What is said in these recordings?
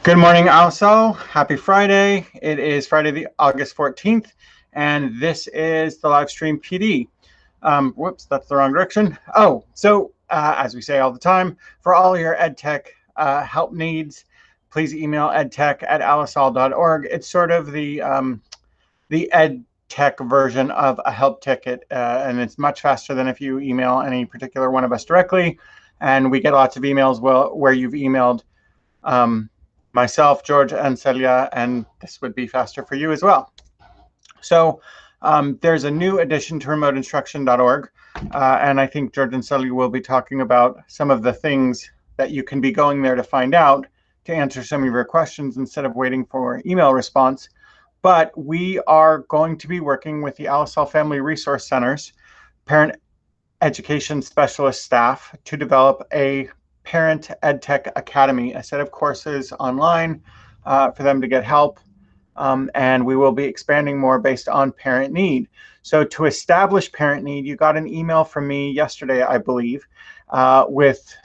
Good morning, also. Happy Friday. It is Friday, August 14th, and this is the Livestream PD. Whoops, that's the wrong direction. As we say all the time, for all your EdTech help needs, please email edtech@alisol.org. It's sort of the EdTech version of a help ticket, and it's much faster than if you email any particular one of us directly. And we get lots of emails where you've emailed myself, George, and Celia, and this would be faster for you as well. So there's a new addition to remoteinstruction.org, and I think George and Celia will be talking about some of the things that you can be going there to find out to answer some of your questions instead of waiting for email response. But we are going to be working with the Alisol Family Resource Center's parent education specialist staff to develop a Parent EdTech Academy, a set of courses online for them to get help. And we will be expanding more based on parent need. So to establish parent need, you got an email from me yesterday, I believe, with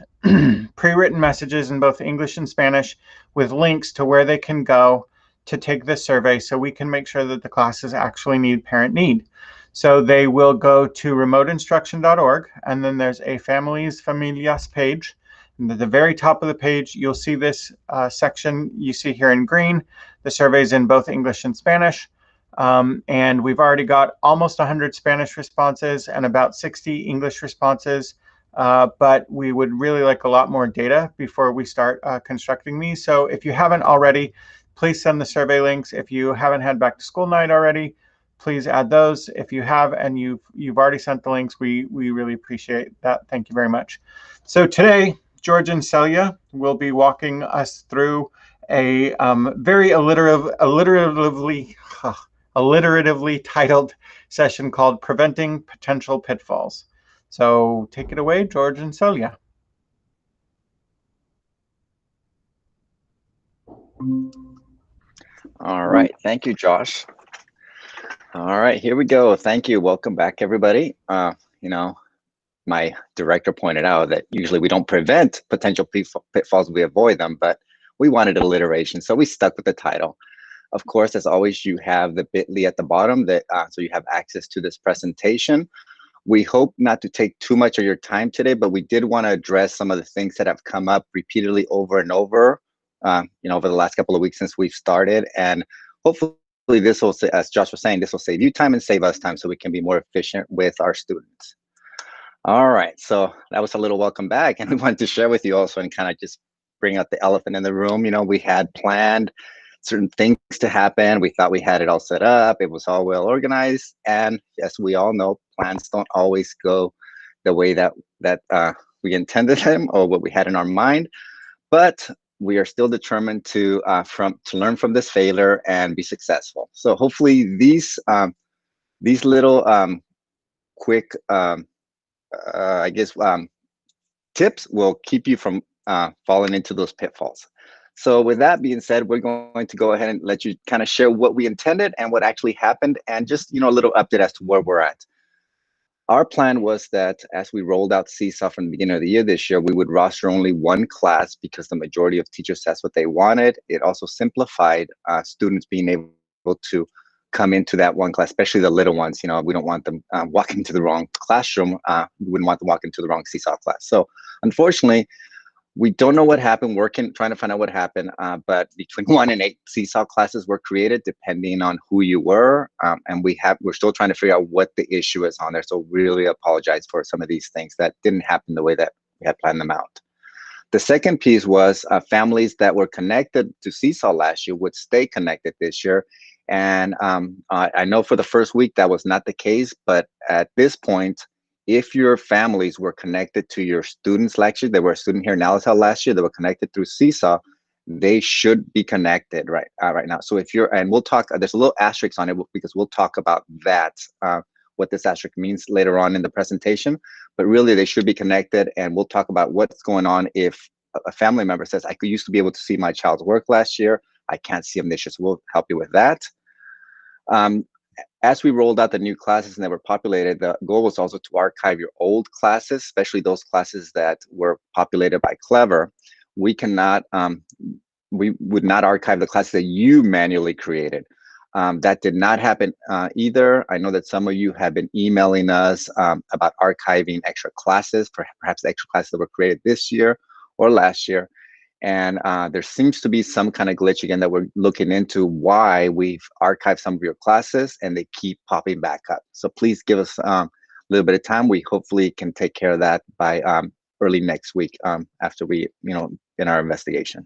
pre-written messages in both English and Spanish with links to where they can go to take this survey so we can make sure that the classes actually need parent need. So they will go to remoteinstruction.org, and then there's a Familias page. And at the very top of the page, you'll see this section you see here in green. The survey's in both English and Spanish. And we've already got almost 100 Spanish responses and about 60 English responses. But we would really like a lot more data before we start constructing these. So if you haven't already, please send the survey links. If you haven't had back to school night already, please add those. If you have and you've already sent the links, we really appreciate that. Thank you very much. So today, George and Celia will be walking us through a very alliteratively titled session called Preventing Potential Pitfalls. So take it away, George and Celia. All right, thank you, Josh. All right, here we go. Thank you. Welcome back, everybody. My director pointed out that usually we don't prevent potential pitfalls, we avoid them, but we wanted alliteration, so we stuck with the title. Of course, as always, you have the bit.ly at the bottom, so you have access to this presentation. We hope not to take too much of your time today, but we did want to address some of the things that have come up repeatedly over and over, over the last couple of weeks since we've started. And hopefully this will, as Josh was saying, this will save you time and save us time so we can be more efficient with our students. All right, so that was a little welcome back, and we wanted to share with you also and kind of just bring out the elephant in the room. We had planned certain things to happen. We thought we had it all set up. It was all well organized, and as we all know, plans don't always go the way that we intended them or what we had in our mind. But we are still determined to learn from this failure and be successful. So hopefully these little quick tips will keep you from falling into those pitfalls. So with that being said, we're going to go ahead and let you kind of share what we intended and what actually happened, and just a little update as to where we're at. Our plan was that as we rolled out Seesaw from the beginning of the year this year, we would roster only one class because the majority of teachers, that's what they wanted. It also simplified students being able to come into that one class, especially the little ones. We don't want them walking into the wrong classroom. We wouldn't want them walking into the wrong Seesaw class. So unfortunately, we don't know what happened. Trying to find out what happened, but between 1 and 8 Seesaw classes were created depending on who you were, and we're still trying to figure out what the issue is on there. So really apologize for some of these things that didn't happen the way that we had planned them out. The second piece was families that were connected to Seesaw last year would stay connected this year. And I know for the first week that was not the case, but at this point, if your families were connected to your students last year, they were a student here in Alisol last year, they were connected through Seesaw, they should be connected right now. So if you're, and we'll talk, there's a little asterisk on it because we'll talk about that, what this asterisk means later on in the presentation, but really they should be connected, and we'll talk about what's going on if a family member says, I used to be able to see my child's work last year, I can't see them this year, so we'll help you with that. as we rolled out the new classes and they were populated, the goal was also to archive your old classes, especially those classes that were populated by Clever. We cannot, we would not archive the classes that you manually created. That did not happen either. I know that some of you have been emailing us about archiving extra classes, perhaps extra classes that were created this year or last year. And there seems to be some kind of glitch again that we're looking into why we've archived some of your classes and they keep popping back up. So please give us a little bit of time. We hopefully can take care of that by early next week after we, in our investigation.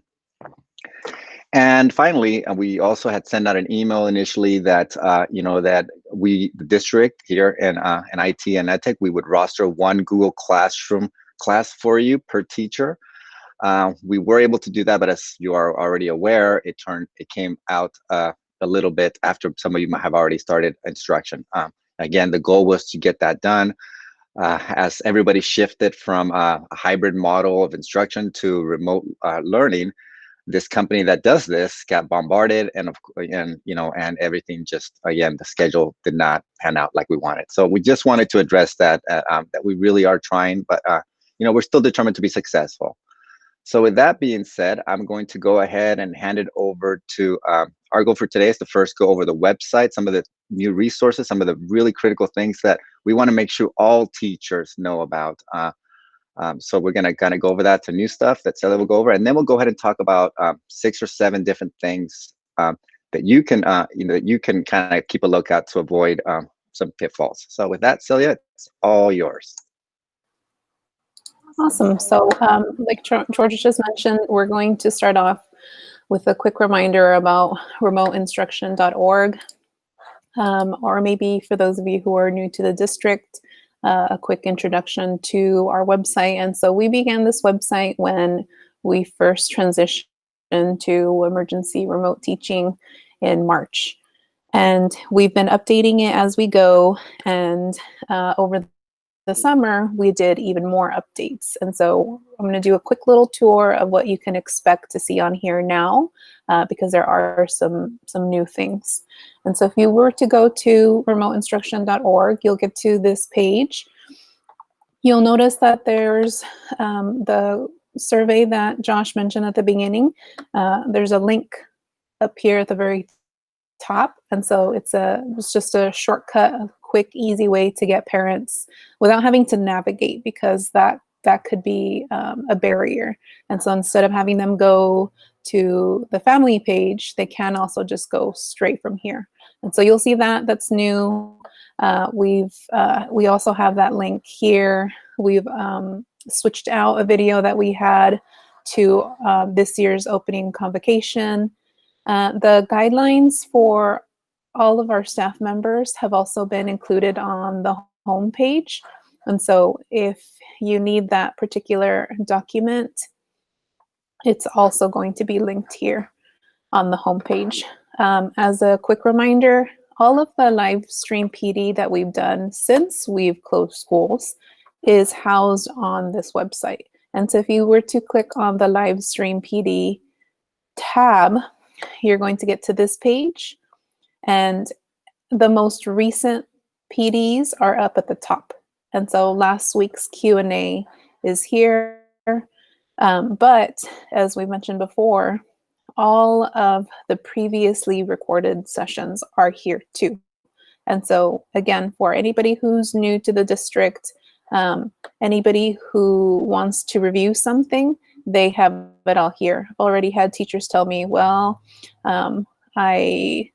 And finally, we also had sent out an email initially that, that we, the district here in IT and EdTech, we would roster one Google Classroom class for you per teacher. We were able to do that, but as you are already aware, it came out a little bit after some of you might have already started instruction. Again, the goal was to get that done as everybody shifted from a hybrid model of instruction to remote learning. This company that does this got bombarded, and everything just, again, the schedule did not pan out like we wanted. So we just wanted to address that that we really are trying, but we're still determined to be successful. So with that being said, I'm going to go ahead and hand it over to our goal for today is to first go over the website, some of the new resources, some of the really critical things that we want to make sure all teachers know about. So we're going to kind of go over that to new stuff that Celia will go over, and then we'll go ahead and talk about 6 or 7 different things that you can kind of keep a lookout to avoid some pitfalls. So with that, Celia, it's all yours. Awesome. So like George just mentioned, we're going to start off with a quick reminder about remoteinstruction.org, or maybe for those of you who are new to the district, a quick introduction to our website. And so we began this website when we first transitioned to emergency remote teaching in March. And we've been updating it as we go. And over the summer, we did even more updates. And so I'm going to do a quick little tour of what you can expect to see on here now, because there are some new things. And so if you were to go to remoteinstruction.org, you'll get to this page. You'll notice that there's the survey that Josh mentioned at the beginning. There's a link up here at the very top. And so it's just a shortcut, a quick, easy way to get parents without having to navigate, because that could be a barrier. And so instead of having them go to the family page, they can also just go straight from here. And so you'll see that that's new. We also have that link here. We've switched out a video that we had to this year's opening convocation. The guidelines for all of our staff members have also been included on the home page. And so if you need that particular document, it's also going to be linked here on the home page. As a quick reminder, all of the live stream PD that we've done since we've closed schools is housed on this website. And so if you were to click on the live stream PD tab, you're going to get to this page, and the most recent PDs are up at the top. And so last week's Q&A is here. But as we mentioned before, all of the previously recorded sessions are here too. And so again, for anybody who's new to the district, anybody who wants to review something, they have it all here. I've already had teachers tell me, well, I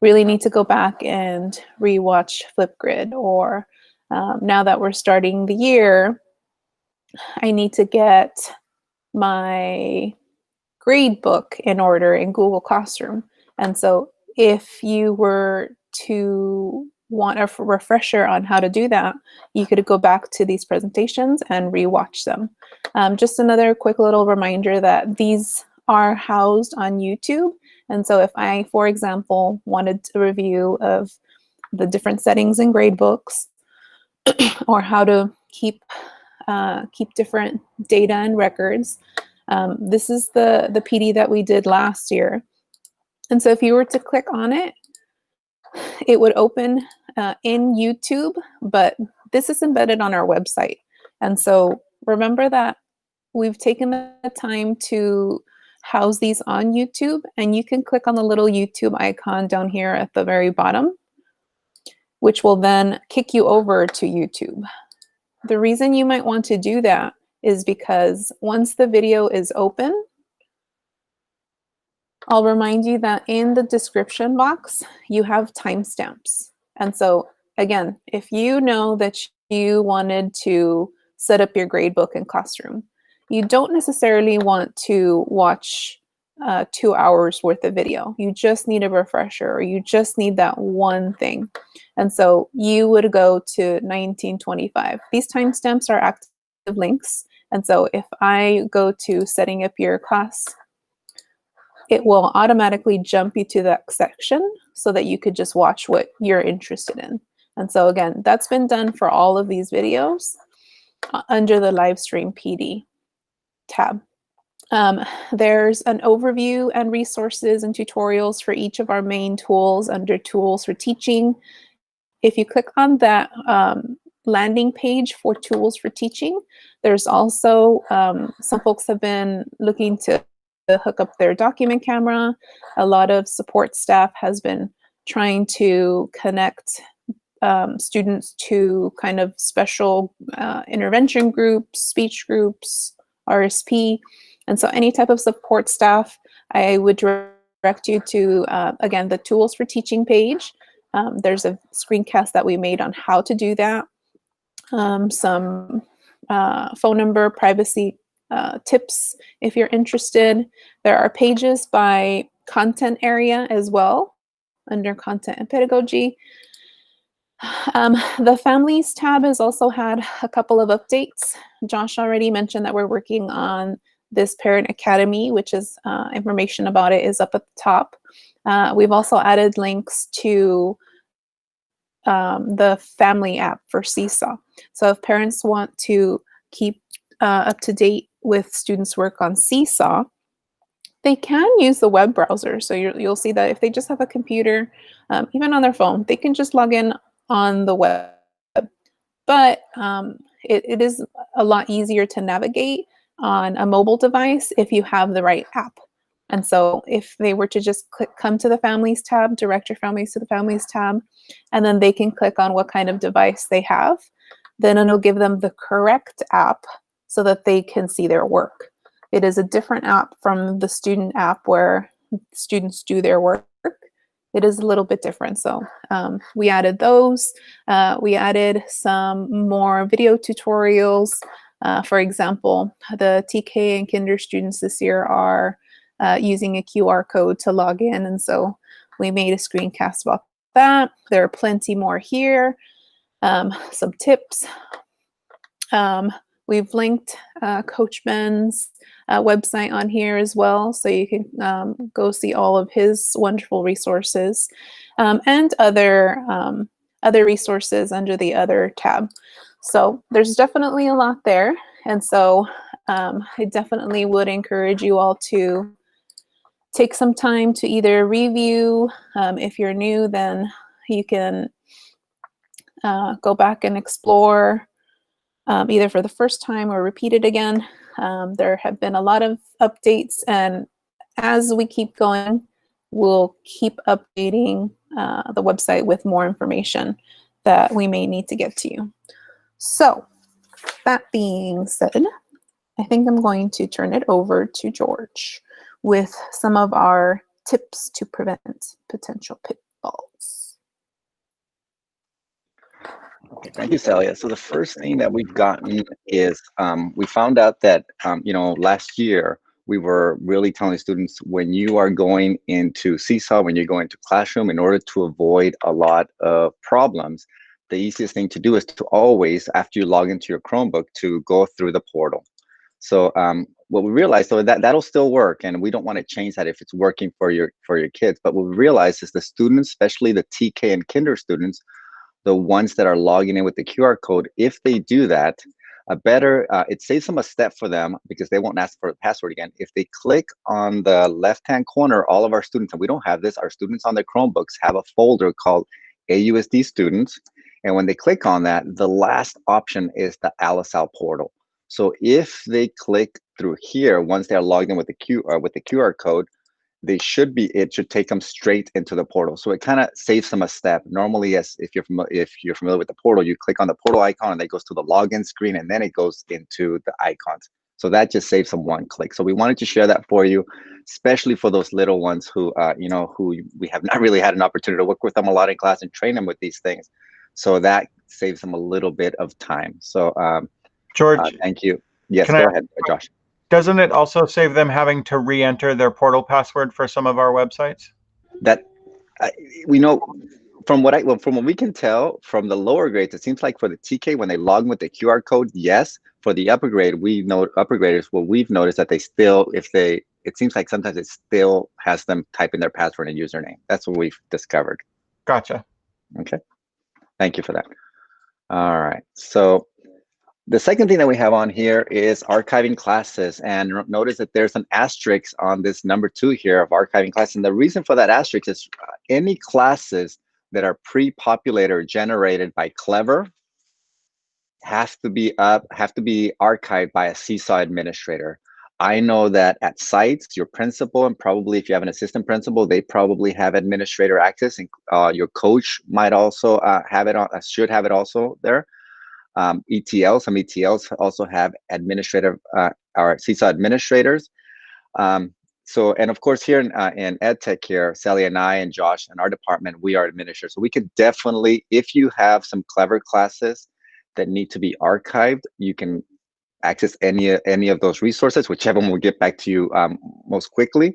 really need to go back and rewatch Flipgrid, or now that we're starting the year, I need to get my grade book in order in Google Classroom. And so if you were to want a refresher on how to do that, you could go back to these presentations and rewatch them. Just another quick little reminder that these are housed on YouTube. And so if I, for example, wanted a review of the different settings in grade books, or how to keep different data and records, this is the PD that we did last year. And so if you were to click on it, it would open in YouTube, but this is embedded on our website. And so remember that we've taken the time to house these on YouTube, and you can click on the little YouTube icon down here at the very bottom, which will then kick you over to YouTube. The reason you might want to do that is because once the video is open, I'll remind you that in the description box, you have timestamps. And so again, if you know that you wanted to set up your gradebook and classroom, you don't necessarily want to watch 2 hours worth of video. You just need a refresher, or you just need that one thing. And so you would go to 1925. These timestamps are active links. And so if I go to setting up your class, it will automatically jump you to that section so that you could just watch what you're interested in. And so again, that's been done for all of these videos under the Livestream PD tab. There's an overview and resources and tutorials for each of our main tools under Tools for Teaching. If you click on that landing page for Tools for Teaching, there's also some folks have been looking to hook up their document camera. A lot of support staff has been trying to connect students to kind of special intervention groups, speech groups, RSP. And so any type of support staff, I would direct you to, again, the Tools for Teaching page. There's a screencast that we made on how to do that. Some phone number privacy tips if you're interested. There are pages by content area as well under content and pedagogy. The families tab has also had a couple of updates. Josh already mentioned that we're working on this parent academy, which is information about it is up at the top. We've also added links to the family app for Seesaw. So if parents want to keep up to date with students' work on Seesaw, they can use the web browser. So you'll see that if they just have a computer, even on their phone, they can just log in on the web. But it is a lot easier to navigate on a mobile device if you have the right app. And so if they were to just come to the Families tab, direct your families to the Families tab, and then they can click on what kind of device they have, then it'll give them the correct app so that they can see their work. It is a different app from the student app where students do their work. It is a little bit different. So we added those. We added some more video tutorials. For example, the TK and Kinder students this year are using a QR code to log in. And so we made a screencast about that. There are plenty more here. Some tips. We've linked Coach Ben's website on here as well, so you can go see all of his wonderful resources and other resources under the other tab. So there's definitely a lot there, and so I definitely would encourage you all to take some time to either review. If you're new, then you can go back and explore either for the first time or repeat it again. There have been a lot of updates, and as we keep going, we'll keep updating the website with more information that we may need to get to you. So that being said, I think I'm going to turn it over to George with some of our tips to prevent potential pitfalls. Okay, thank you, Celia. So the first thing that we've gotten is we found out that, last year, we were really telling students, when you are going into Seesaw, when you're going to classroom, in order to avoid a lot of problems, the easiest thing to do is to always, after you log into your Chromebook, to go through the portal. So what we realized, though, that'll still work, and we don't want to change that if it's working for your kids. But what we realized is the students, especially the TK and Kinder students, the ones that are logging in with the QR code, if they do that, It saves them a step for them because they won't ask for the password again. If they click on the left-hand corner, all of our students, and we don't have this, our students on their Chromebooks have a folder called AUSD Students. And when they click on that, the last option is the ALISAL portal. So if they click through here, once they're logged in with the QR code, it should take them straight into the portal. So it kind of saves them a step. Normally, if you're familiar with the portal, you click on the portal icon and it goes to the login screen, and then it goes into the icons. So that just saves them one click. So we wanted to share that for you, especially for those little ones who who we have not really had an opportunity to work with them a lot in class and train them with these things. So that saves them a little bit of time. So George, thank you. Yes, go ahead, Josh. Doesn't it also save them having to re-enter their portal password for some of our websites? That we know from what we can tell from the lower grades, it seems like for the TK, when they log in with the QR code, yes. For the upper grade, upper graders, what we've noticed that they still, it seems like sometimes it still has them type in their password and username. That's what we've discovered. Gotcha. Okay. Thank you for that. All right. So the second thing that we have on here is archiving classes, and notice that there's an asterisk on this number 2 here of archiving classes. And the reason for that asterisk is any classes that are pre-populated or generated by Clever have to be archived by a Seesaw administrator. I know that at sites, your principal, and probably if you have an assistant principal, they probably have administrator access, and your coach might also should have it also there. Some ETLs also have or Seesaw administrators. So, and of course here in EdTech here, Sally and I and Josh and our department, we are administrators. So we could definitely, if you have some Clever classes that need to be archived, you can access any of those resources, whichever one will get back to you most quickly.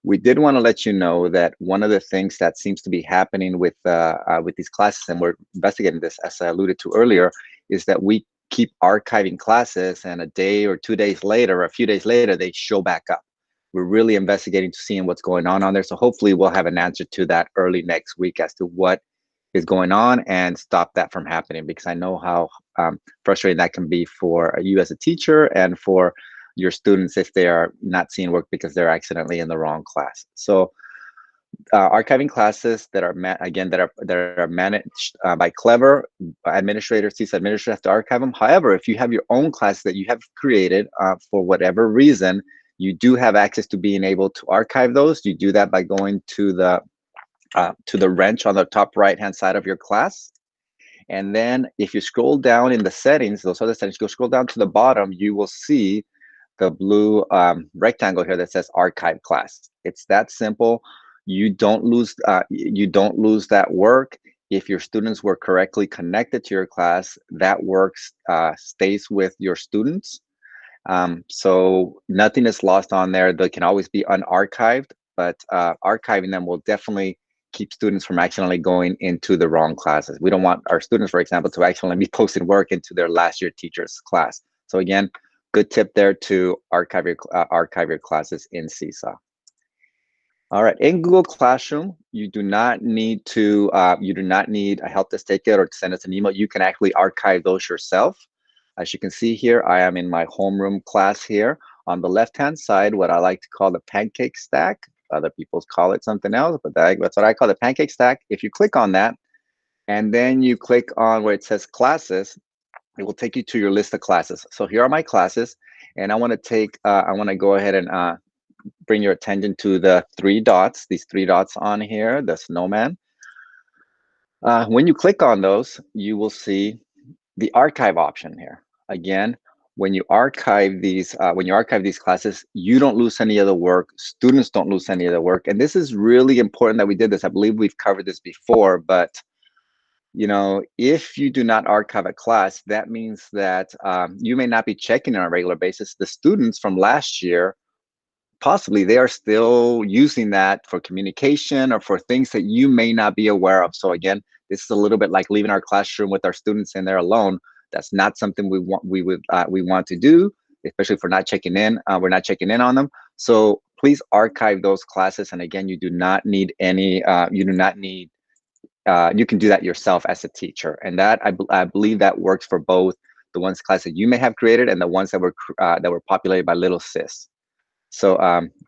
We did want to let you know that one of the things that seems to be happening with these classes, and we're investigating this, as I alluded to earlier, is that we keep archiving classes, and a day or 2 days later, or a few days later, they show back up. We're really investigating to seeing what's going on there. So hopefully we'll have an answer to that early next week as to what is going on and stop that from happening, because I know how frustrating that can be for you as a teacher and for your students if they are not seeing work because they're accidentally in the wrong class. So archiving classes that are managed by Clever administrators, Seesaw administrators have to archive them. However, if you have your own class that you have created for whatever reason, you do have access to being able to archive those. You do that by going to the wrench on the top right-hand side of your class. And then if you scroll down in the settings, those other settings, go scroll down to the bottom, you will see the blue rectangle here that says archive class. It's that simple. You don't lose that work. If your students were correctly connected to your class, that work stays with your students. So nothing is lost on there. They can always be unarchived, but archiving them will definitely keep students from accidentally going into the wrong classes. We don't want our students, for example, to accidentally be posting work into their last year teacher's class. So again, good tip there to archive your classes in Seesaw. All right, in Google Classroom, you do not need a help desk ticket or to send us an email. You can actually archive those yourself. As you can see here, I am in my homeroom class here. On the left-hand side, what I like to call the pancake stack. Other people call it something else, but that's what I call the pancake stack. If you click on that, and then you click on where it says classes, it will take you to your list of classes. So here are my classes, and I want to go ahead and bring your attention to the 3 dots, these 3 dots on here, the snowman. When you click on those, you will see the archive option here. Again, when you archive these classes, you don't lose any of the work. Students don't lose any of the work. And this is really important that we did this. I believe we've covered this before, but if you do not archive a class, that means that you may not be checking on a regular basis. The students from last year, possibly they are still using that for communication or for things that you may not be aware of. So again, this is a little bit like leaving our classroom with our students in there alone. That's not something we want to do, especially if we're not checking in. We're not checking in on them. So please archive those classes. And again, you do not need any. You can do that yourself as a teacher, and that I believe that works for both the classes that you may have created, and the ones that were populated by Little Sis. So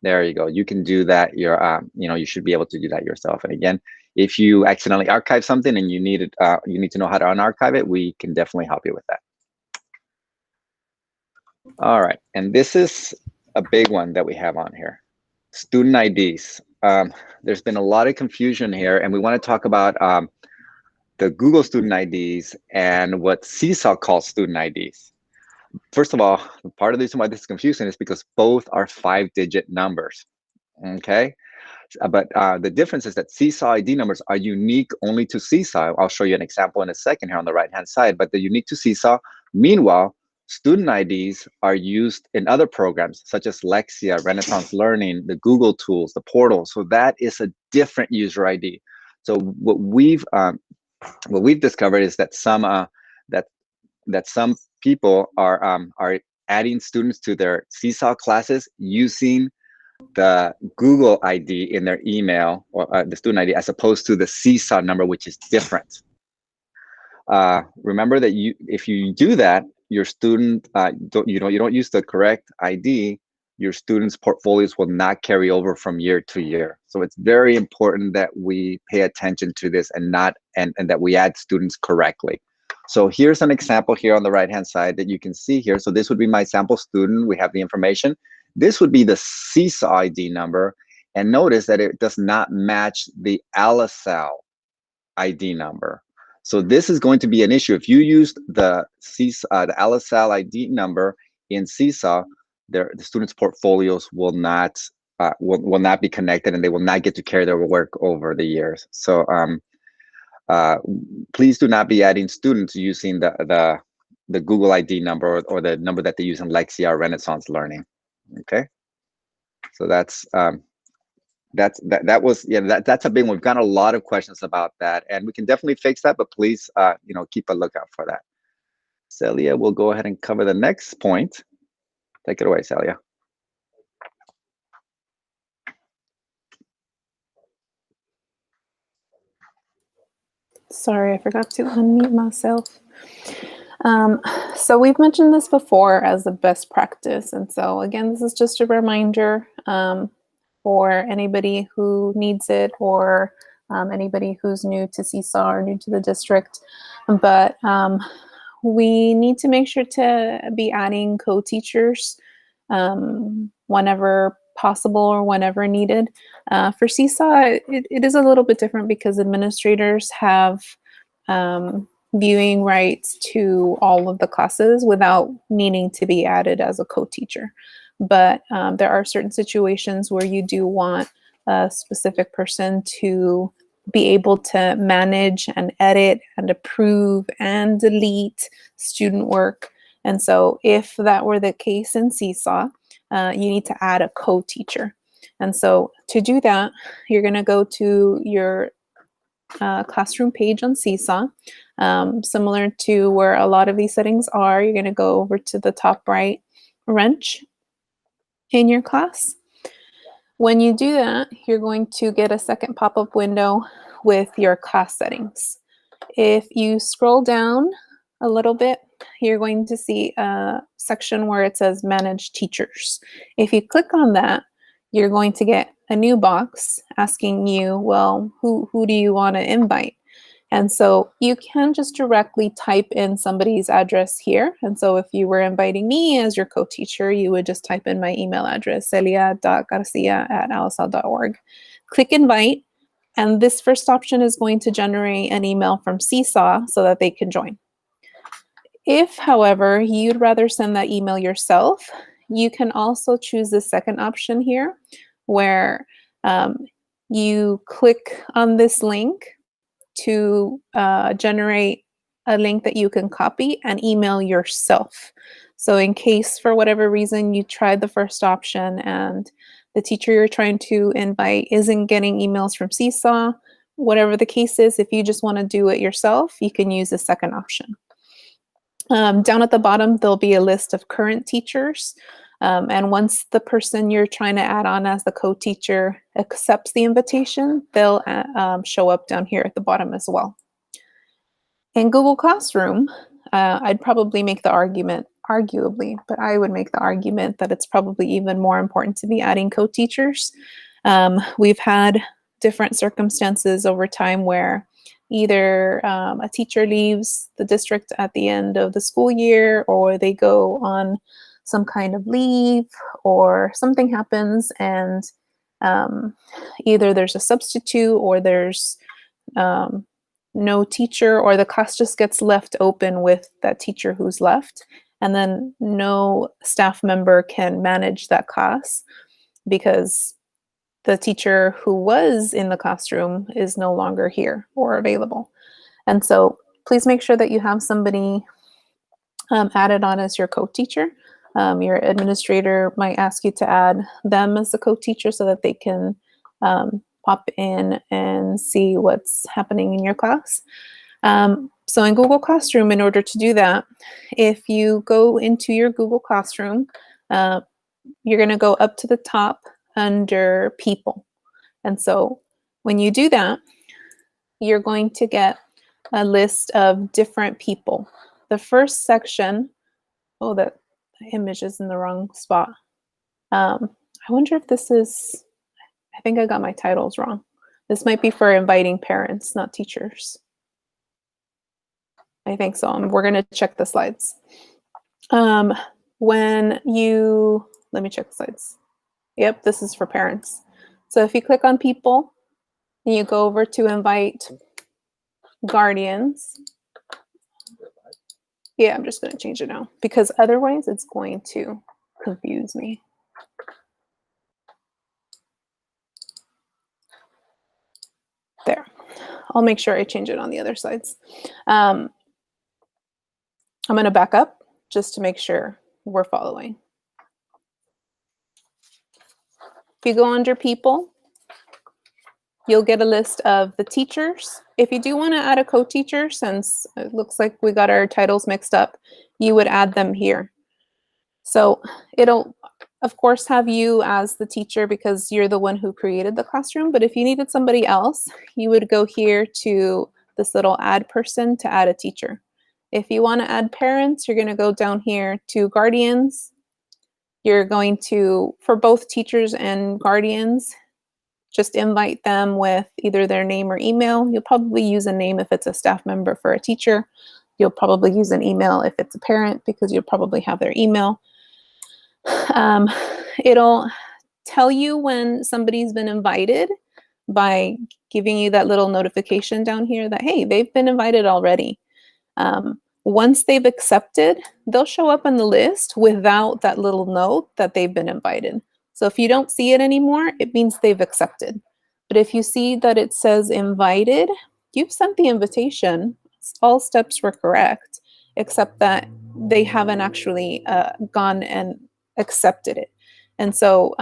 there you go. You can do that. You should be able to do that yourself. And again, if you accidentally archive something and you need to know how to unarchive it, we can definitely help you with that. All right, and this is a big one that we have on here. Student IDs. There's been a lot of confusion here, and we want to talk about the Google student IDs and what Seesaw calls student IDs. First of all, part of the reason why this is confusing is because both are 5-digit numbers, okay? But the difference is that Seesaw ID numbers are unique only to Seesaw. I'll show you an example in a second here on the right-hand side, but they're unique to Seesaw. Meanwhile, student IDs are used in other programs such as Lexia, Renaissance Learning, the Google tools, the portal. So that is a different user ID. So what we've discovered is that some people are adding students to their Seesaw classes using the Google ID in their email, or the student ID, as opposed to the Seesaw number, which is different. Remember that if you do that, your student you don't use the correct ID, your students' portfolios will not carry over from year to year. So it's very important that we pay attention to this and that we add students correctly. So here's an example here on the right-hand side that you can see here. So this would be my sample student. We have the information. This would be the Seesaw ID number. And notice that it does not match the ALASAL ID number. So this is going to be an issue. If you used the ALASAL ID number in Seesaw, the students' portfolios will not be connected, and they will not get to carry their work over the years. So please do not be adding students using the Google ID number or the number that they use in Lexia or Renaissance Learning. Okay, so that's a big one. We've got a lot of questions about that, and we can definitely fix that. But please, keep a lookout for that. Celia will go ahead and cover the next point. Take it away, Celia. Sorry, I forgot to unmute myself. So we've mentioned this before as a best practice. And so again, this is just a reminder for anybody who needs it, or anybody who's new to Seesaw or new to the district. But we need to make sure to be adding co-teachers whenever possible or whenever needed. For Seesaw, it is a little bit different because administrators have viewing rights to all of the classes without needing to be added as a co-teacher. But there are certain situations where you do want a specific person to be able to manage and edit and approve and delete student work. And so if that were the case in Seesaw, you need to add a co-teacher. And so to do that, you're going to go to your classroom page on Seesaw. Similar to where a lot of these settings are, you're going to go over to the top right wrench in your class. When you do that, you're going to get a second pop-up window with your class settings. If you scroll down a little bit, you're going to see a section where it says Manage Teachers. If you click on that, you're going to get a new box asking you, well, who do you want to invite? And so you can just directly type in somebody's address here. And so if you were inviting me as your co-teacher, you would just type in my email address, celia.garcia@alasal.org. Click Invite, and this first option is going to generate an email from Seesaw so that they can join. If, however, you'd rather send that email yourself, you can also choose the second option here, where you click on this link to generate a link that you can copy and email yourself. So in case for whatever reason you tried the first option and the teacher you're trying to invite isn't getting emails from Seesaw, whatever the case is, if you just want to do it yourself, you can use the second option. Down at the bottom, there'll be a list of current teachers. And once the person you're trying to add on as the co-teacher accepts the invitation, they'll show up down here at the bottom as well. In Google Classroom, I'd probably make the argument, arguably, but I would make the argument that it's probably even more important to be adding co-teachers. We've had different circumstances over time where either a teacher leaves the district at the end of the school year, or they go on some kind of leave, or something happens, and either there's a substitute, or there's no teacher, or the class just gets left open with that teacher who's left, and then no staff member can manage that class because the teacher who was in the classroom is no longer here or available. And so please make sure that you have somebody added on as your co-teacher. Your administrator might ask you to add them as a co-teacher so that they can pop in and see what's happening in your class. So in Google Classroom, in order to do that, if you go into your Google Classroom, you're going to go up to the top under People. And so when you do that, you're going to get a list of different people. The first section, oh, that image is in the wrong spot. I wonder if this is, I think I got my titles wrong. This might be for inviting parents, not teachers. I think so. We're going to check the slides. When you, let me check the slides. Yep, this is for parents. So if you click on People, and you go over to Invite Guardians. Yeah, I'm just going to change it now because otherwise it's going to confuse me. There. I'll make sure I change it on the other sides. I'm going to back up just to make sure we're following. If you go under People, you'll get a list of the teachers. If you do want to add a co-teacher, since it looks like we got our titles mixed up, you would add them here. So it'll, of course, have you as the teacher because you're the one who created the classroom. But if you needed somebody else, you would go here to this little add person to add a teacher. If you want to add parents, you're going to go down here to guardians. You're going to, for both teachers and guardians, just invite them with either their name or email. You'll probably use a name if it's a staff member for a teacher. You'll probably use an email if it's a parent because you'll probably have their email. It'll tell you when somebody's been invited by giving you that little notification down here that, hey, they've been invited already. Once they've accepted, they'll show up on the list without that little note that they've been invited. So if you don't see it anymore, it means they've accepted. But if you see that it says invited, you've sent the invitation. All steps were correct, except that they haven't actually gone and accepted it. And so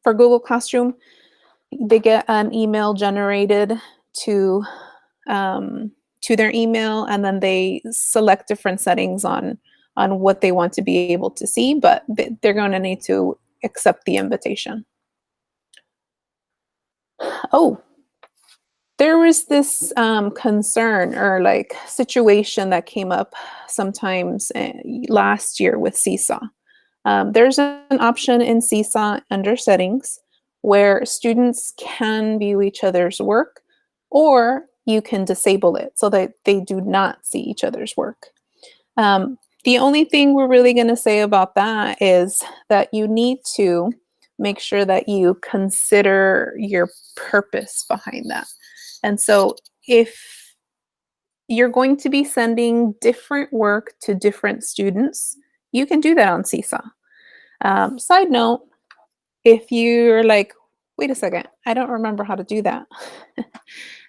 for Google Classroom, they get an email generated to their email, and then they select different settings on what they want to be able to see, but they're going to need to accept the invitation. Oh, there was this concern or like situation that came up sometimes last year with Seesaw. There's an option in Seesaw under settings where students can view each other's work, or you can disable it so that they do not see each other's work. The only thing we're really going to say about that is that you need to make sure that you consider your purpose behind that. And so if you're going to be sending different work to different students, you can do that on Seesaw. Side note, if you're like, wait a second, I don't remember how to do that.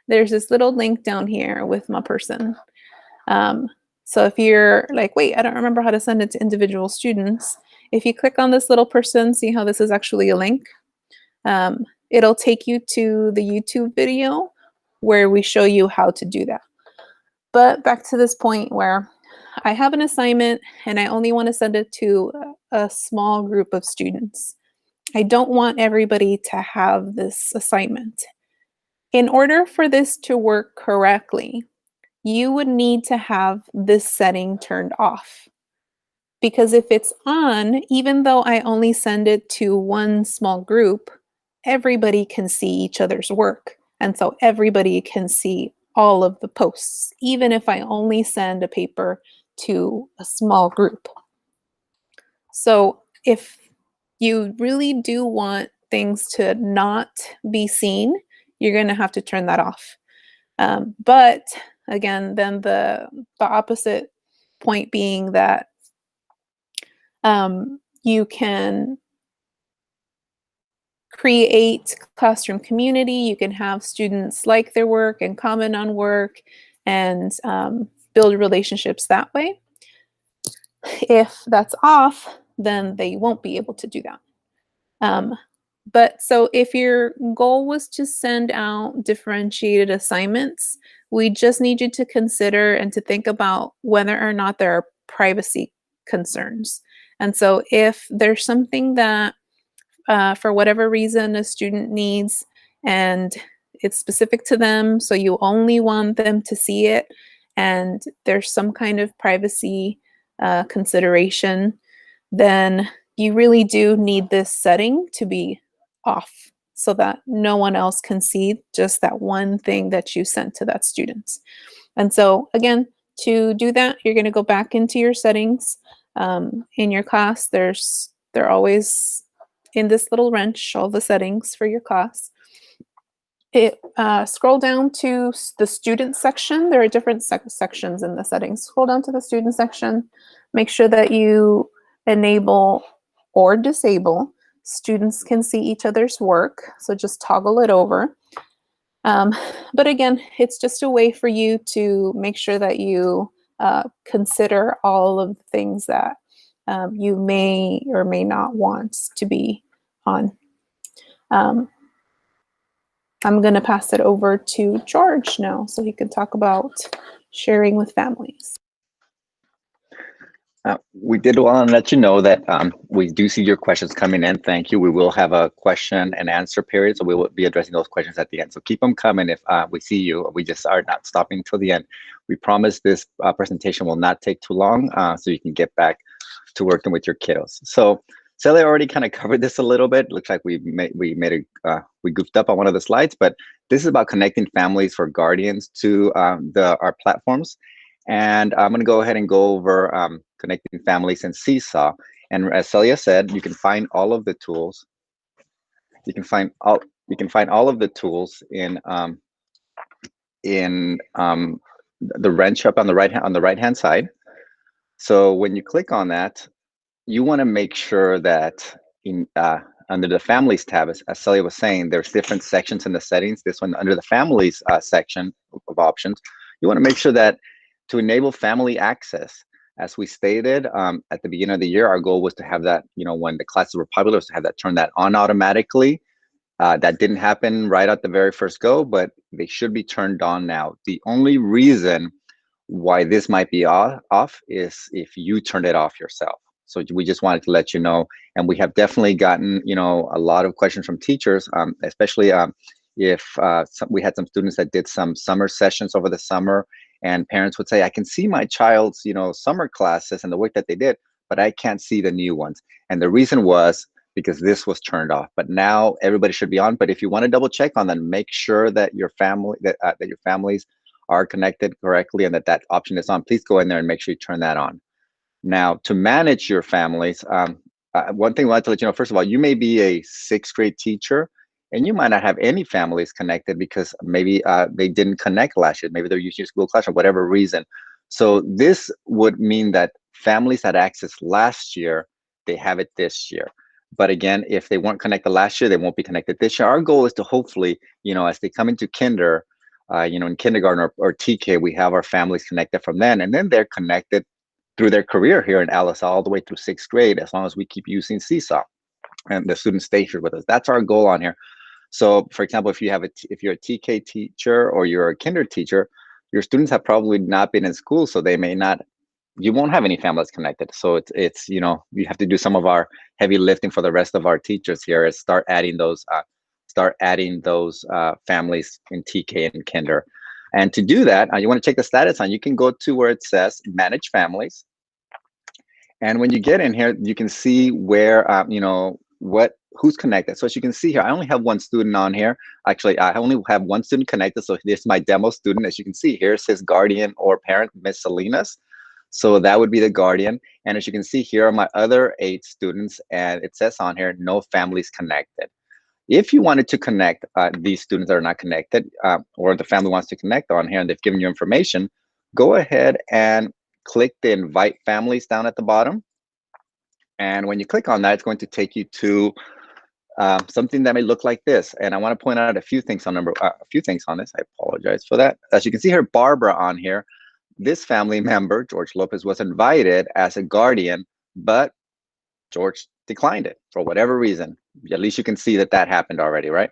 There's this little link down here with my person. So if you're like, wait, I don't remember how to send it to individual students, if you click on this little person, see how this is actually a link? It'll take you to the YouTube video where we show you how to do that. But back to this point where I have an assignment and I only want to send it to a small group of students. I don't want everybody to have this assignment. In order for this to work correctly, you would need to have this setting turned off. Because if it's on, even though I only send it to one small group, everybody can see each other's work. And so everybody can see all of the posts, even if I only send a paper to a small group. So if you really do want things to not be seen, you're going to have to turn that off. But again, then the opposite point being that you can create classroom community. You can have students like their work and comment on work and build relationships that way. If that's off, then they won't be able to do that. But so if your goal was to send out differentiated assignments, we just need you to consider and to think about whether or not there are privacy concerns. And so if there's something that for whatever reason a student needs and it's specific to them, so you only want them to see it, and there's some kind of privacy consideration, then you really do need this setting to be off so that no one else can see just that one thing that you sent to that student. And so again, to do that, you're going to go back into your settings. In your class, they're always in this little wrench, all the settings for your class. Scroll down to the student section. There are different sections in the settings. Scroll down to the student section. Make sure that you enable or disable students can see each other's work. So just toggle it over. But again, it's just a way for you to make sure that you consider all of the things that you may or may not want to be on. I'm going to pass it over to George now so he can talk about sharing with families. We did want to let you know that we do see your questions coming in. Thank you. We will have a question and answer period, so we will be addressing those questions at the end. So keep them coming if we see you. We just are not stopping until the end. We promise this presentation will not take too long, so you can get back to working with your kiddos. So Celia already kind of covered this a little bit. Looks like we goofed up on one of the slides, but this is about connecting families for guardians to our platforms. And I'm going to go ahead and go over connecting families in Seesaw. And as Celia said, you can find all of the tools. You can find all of the tools in the wrench up on the right hand side. So when you click on that, you want to make sure that in under the families tab, as Celia was saying, there's different sections in the settings. This one under the families section of options, you want to make sure that to enable family access, as we stated at the beginning of the year, our goal was to have that, when the classes were popular, was to have that turn that on automatically. That didn't happen right at the very first go, but they should be turned on now. The only reason why this might be off is if you turned it off yourself. So we just wanted to let you know, and we have definitely gotten, a lot of questions from teachers, especially if we had some students that did some summer sessions over the summer, and parents would say, I can see my child's, summer classes and the work that they did, but I can't see the new ones. And the reason was because this was turned off. But now everybody should be on. But if you want to double check on them, make sure that your family, that your families are connected correctly and that option is on. Please go in there and make sure you turn that on. Now, to manage your families, one thing I want to let you know, first of all, you may be a 6th grade teacher and you might not have any families connected because maybe they didn't connect last year. Maybe they're using your Google Classroom, whatever reason. So this would mean that families had access last year, they have it this year. But again, if they weren't connected last year, they won't be connected this year. Our goal is to hopefully, as they come into kinder, in kindergarten or TK, we have our families connected from then, and then they're connected through their career here in Alice all the way through 6th grade, as long as we keep using Seesaw and the students stay here with us. That's our goal on here. So for example, if you're a TK teacher or you're a kinder teacher, your students have probably not been in school, so they may not, you won't have any families connected. So it's you have to do some of our heavy lifting for the rest of our teachers here, is start adding those families in TK and kinder. And to do that, you want to check the status on. You can go to where it says Manage Families. And when you get in here, you can see where, you know, who's connected. So as you can see here, I only have one student on here. Actually, I only have one student connected. So this is my demo student. As you can see here, it says guardian or parent, Miss Salinas. So that would be the guardian. And as you can see here are my other 8 students, and it says on here, no families connected. If you wanted to connect these students that are not connected, or the family wants to connect on here and they've given you information, go ahead and click the invite families down at the bottom. And when you click on that, it's going to take you to something that may look like this. And I want to point out a few things on this. I apologize for that. As you can see here, Barbara on here, this family member, George Lopez, was invited as a guardian, but George declined it for whatever reason. At least you can see that that happened already, right?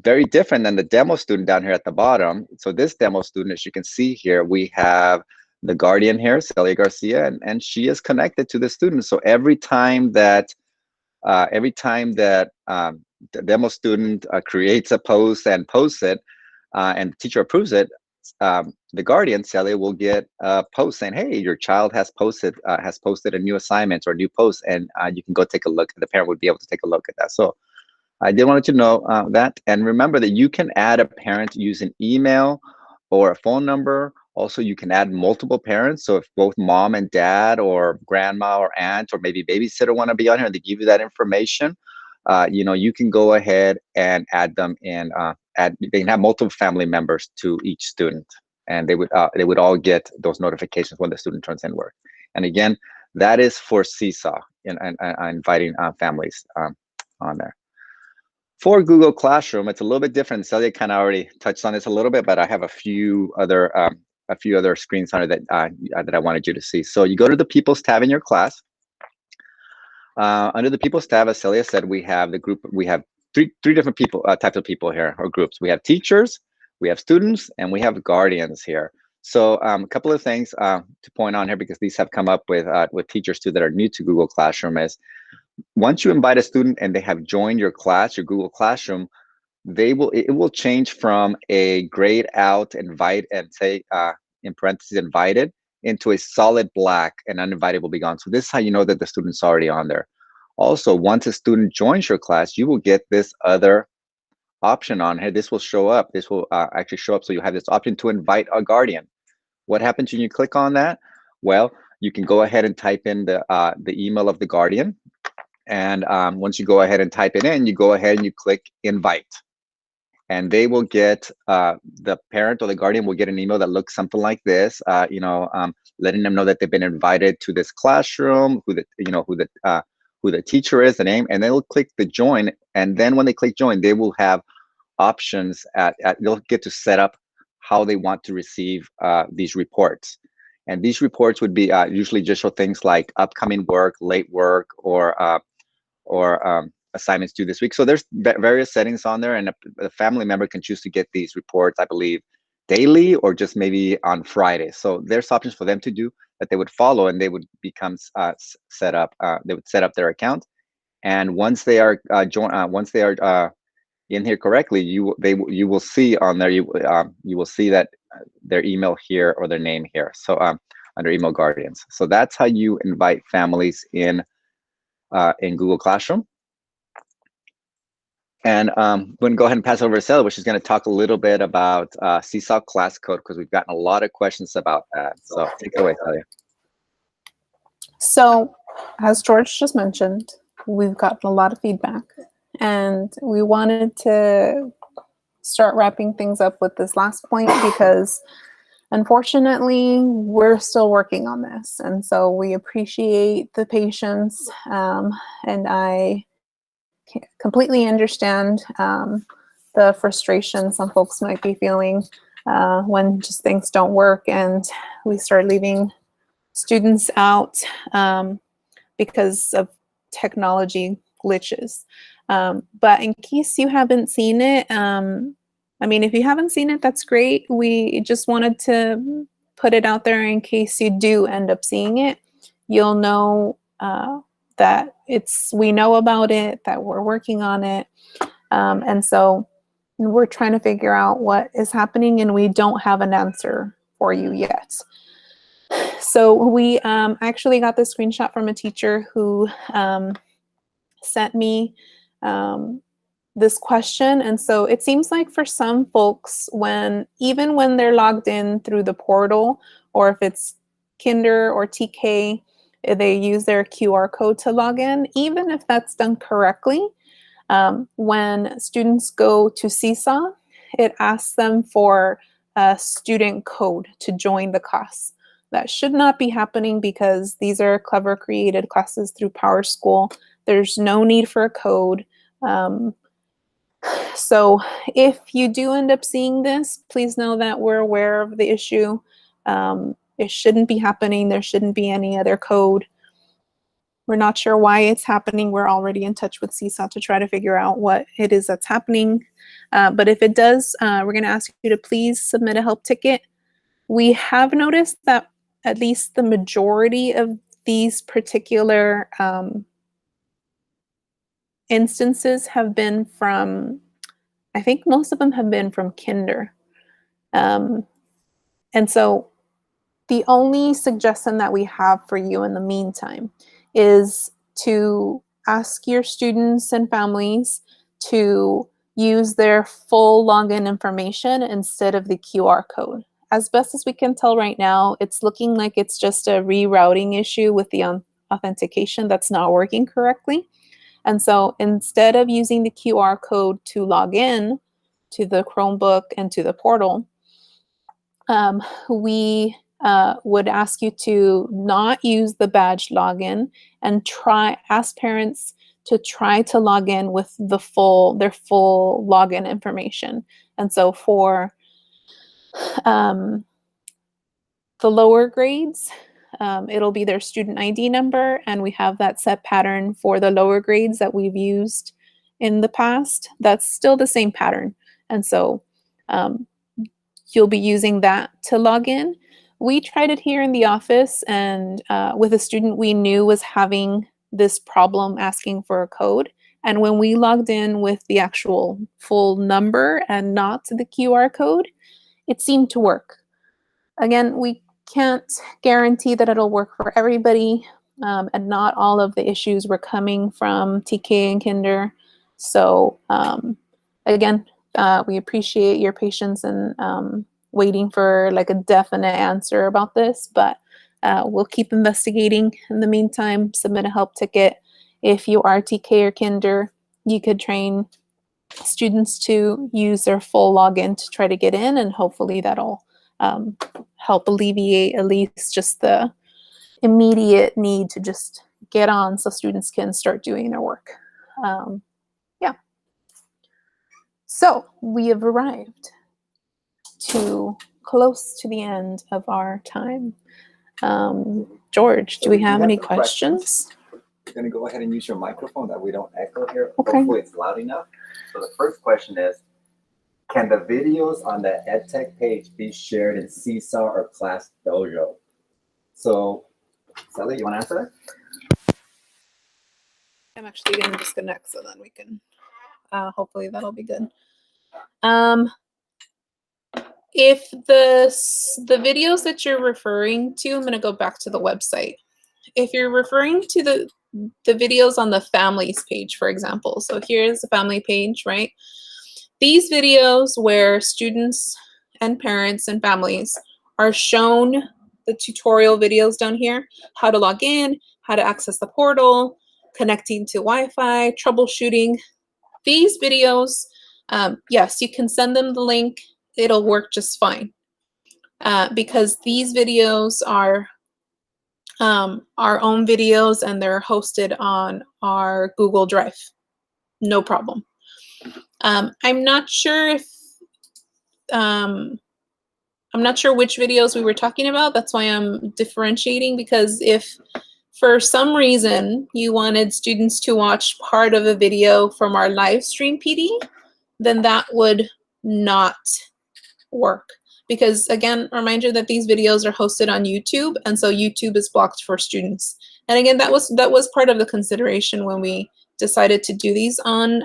Very different than the demo student down here at the bottom. So this demo student, as you can see here, we have the guardian here, Celia Garcia, and she is connected to the student. So every time that the demo student creates a post and posts it, and the teacher approves it, the guardian, Celia, will get a post saying, hey, your child has posted a new assignment or a new post, and you can go take a look. The parent would be able to take a look at that. So I did want you to know that. And remember that you can add a parent using email or a phone number. Also, you can add multiple parents. So if both mom and dad or grandma or aunt or maybe babysitter want to be on here and they give you that information, you know, you can go ahead and add them in. They can have multiple family members to each student, and they would all get those notifications when the student turns in work. And again, that is for Seesaw and inviting families on there. For Google Classroom, it's a little bit different. Celia kind of already touched on this a little bit, but I have a few other screens on it that I wanted you to see. So you go to the People's tab in your class. Under the People's tab, as Celia said, we have the group. We have three different types of people here, or groups. We have teachers, we have students, and we have guardians here. So a couple of things to point on here, because these have come up with teachers too that are new to Google Classroom, is once you invite a student and they have joined your class, your Google Classroom, it will change from a grayed out invite and say in parentheses invited into a solid black, and uninvited will be gone. So this is how you know that the student's already on there. Also, once a student joins your class, you will get this other option on here. This will show up. This will actually show up. So you have this option to invite a guardian. What happens when you click on that? Well, you can go ahead and type in the email of the guardian. And once you go ahead and type it in, you go ahead and you click invite. And they will get, the parent or the guardian will get an email that looks something like this, letting them know that they've been invited to this classroom, who the teacher is, the name, and they'll click the join. And then when they click join, they will have options they'll get to set up how they want to receive these reports. And these reports would be usually just show things like upcoming work, late work, or assignments due this week. So there's various settings on there, and a family member can choose to get these reports, I believe, daily or just maybe on Friday. So there's options for them to do that they would follow, and they would become set up. They would set up their account, and once they are in here correctly, you will see on there, you will see that their email here or their name here. So under email guardians. So that's how you invite families in Google Classroom. And I'm going to go ahead and pass over to Celia, which is going to talk a little bit about Seesaw class code, because we've gotten a lot of questions about that. So take it away, Celia. So as George just mentioned, we've gotten a lot of feedback, and we wanted to start wrapping things up with this last point, because unfortunately, we're still working on this. And so we appreciate the patience, and I completely understand the frustration some folks might be feeling when just things don't work and we start leaving students out because of technology glitches. But in case you haven't seen it, I mean, if you haven't seen it, that's great. We just wanted to put it out there in case you do end up seeing it. You'll know that we know about it, that we're working on it. And so And we're trying to figure out what is happening, and we don't have an answer for you yet. So we actually got this screenshot from a teacher who sent me this question. And so it seems like for some folks, even when they're logged in through the portal, or if it's Kinder or TK, they use their QR code to log in. Even if that's done correctly, when students go to Seesaw, it asks them for a student code to join the class. That should not be happening because these are clever created classes through PowerSchool. There's no need for a code. So if you do end up seeing this, please know that we're aware of the issue. It shouldn't be happening. There shouldn't be any other code. We're not sure why it's happening. We're already in touch with Seesaw to try to figure out what it is that's happening. But if it does, we're going to ask you to please submit a help ticket. We have noticed that at least the majority of these particular instances have been from, I think most of them have been from Kinder. And so the only suggestion that we have for you in the meantime is to ask your students and families to use their full login information instead of the QR code. As best as we can tell right now, it's looking like it's just a rerouting issue with the authentication that's not working correctly. And so instead of using the QR code to log in to the Chromebook and to the portal, we would ask you to not use the badge login and ask parents to try to log in with their full login information. And so for the lower grades, it'll be their student ID number, and we have that set pattern for the lower grades that we've used in the past. That's still the same pattern. And so you'll be using that to log in. We tried it here in the office, and with a student we knew was having this problem asking for a code. And when we logged in with the actual full number and not the QR code, it seemed to work. Again, we can't guarantee that it'll work for everybody, and not all of the issues were coming from TK and Kinder. So again, we appreciate your patience and waiting for like a definite answer about this, but we'll keep investigating. In the meantime, submit a help ticket. If you are TK or Kinder, you could train students to use their full login to try to get in, and hopefully that'll help alleviate at least just the immediate need to just get on so students can start doing their work. Yeah. So we have arrived to close to the end of our time. George, do we have any questions? You're going to go ahead and use your microphone that we don't echo here. Okay. Hopefully it's loud enough. So the first question is, can the videos on the EdTech page be shared in Seesaw or Class Dojo? So, Sally, you want to answer that? I'm actually going to disconnect so then we can, hopefully that'll be good. If the videos that you're referring to, I'm going to go back to the website. If you're referring to the videos on the families page, for example, so here's the family page, right? These videos where students and parents and families are shown the tutorial videos down here, how to log in, how to access the portal, connecting to Wi-Fi, troubleshooting. These videos, yes, you can send them the link. It'll work just fine, because these videos are our own videos and they're hosted on our Google Drive. No problem. I'm not sure if I'm not sure which videos we were talking about. That's why I'm differentiating, because if for some reason you wanted students to watch part of a video from our live stream PD, then that would not work. Because again, reminder that these videos are hosted on YouTube, and so YouTube is blocked for students. And again, that was part of the consideration when we decided to do these on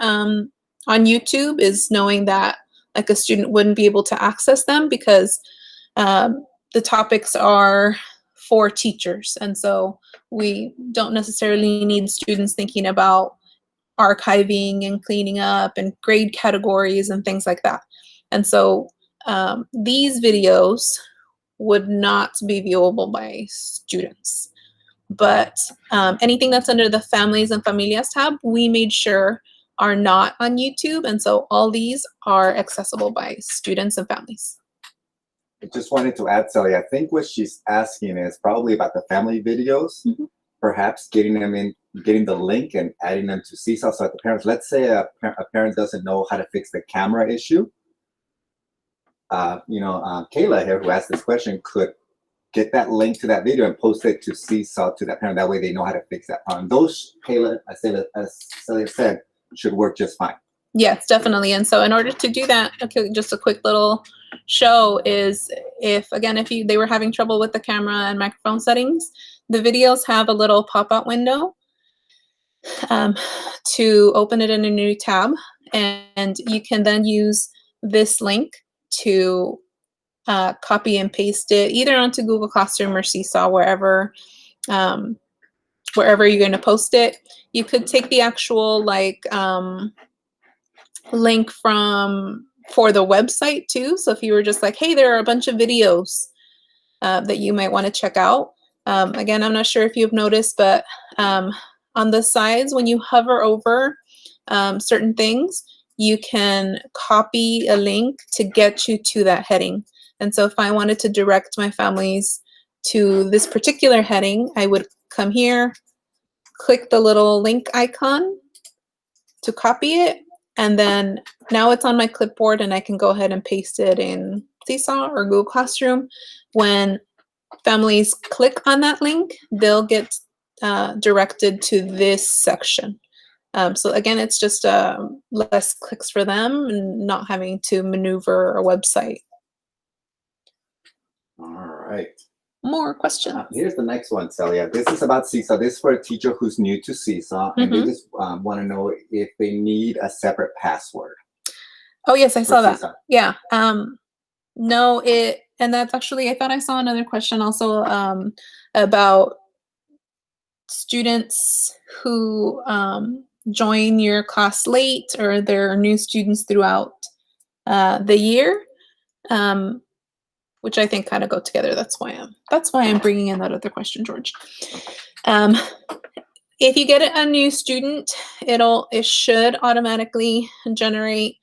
YouTube, is knowing that like a student wouldn't be able to access them because the topics are for teachers. And so we don't necessarily need students thinking about archiving and cleaning up and grade categories and things like that. And so these videos would not be viewable by students. But anything that's under the Families and Familias tab, we made sure are not on YouTube. And so all these are accessible by students and families. I just wanted to add, Sally, I think what she's asking is probably about the family videos, perhaps getting them in, getting the link and adding them to Seesaw so that the parents, let's say a parent doesn't know how to fix the camera issue. Kayla here, who asked this question, could get that link to that video and post it to Seesaw to that parent. That way they know how to fix that problem. Those, Kayla, as Celia said, should work just fine. Yes, definitely. And so in order to do that, okay, just a quick little show is if they were having trouble with the camera and microphone settings, the videos have a little pop-out window to open it in a new tab. And you can then use this link to copy and paste it either onto Google Classroom or Seesaw, wherever you're going to post it. You could take the actual link for the website too. So if you were just like, hey, there are a bunch of videos that you might want to check out. Again, I'm not sure if you've noticed, but on the sides, when you hover over certain things, you can copy a link to get you to that heading. And so if I wanted to direct my families to this particular heading, I would come here, click the little link icon to copy it, and then now it's on my clipboard and I can go ahead and paste it in Seesaw or Google Classroom. When families click on that link, they'll get directed to this section. So again, it's just less clicks for them and not having to maneuver a website. All right. More questions. Here's the next one, Celia. This is about Seesaw. This is for a teacher who's new to Seesaw, and they just want to know if they need a separate password. Oh yes, I saw that. Seesaw. Yeah. No, and that's actually, I thought I saw another question also about students who join your class late or there are new students throughout the year. Which I think kind of go together. That's why I'm bringing in that other question, George. If you get a new student, it should automatically generate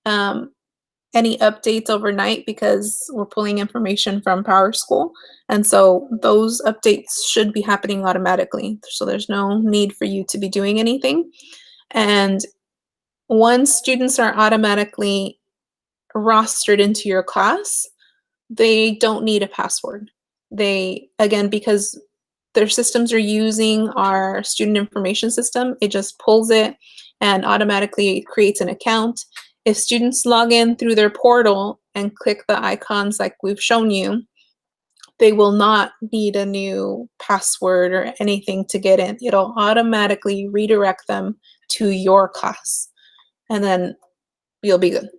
any updates overnight because we're pulling information from PowerSchool, and so those updates should be happening automatically. So there's no need for you to be doing anything. And once students are automatically rostered into your class, they don't need a password. Because their systems are using our student information system, it just pulls it and automatically creates an account. If students log in through their portal and click the icons like we've shown you, they will not need a new password or anything to get in. It'll automatically redirect them to your class, and then you'll be good.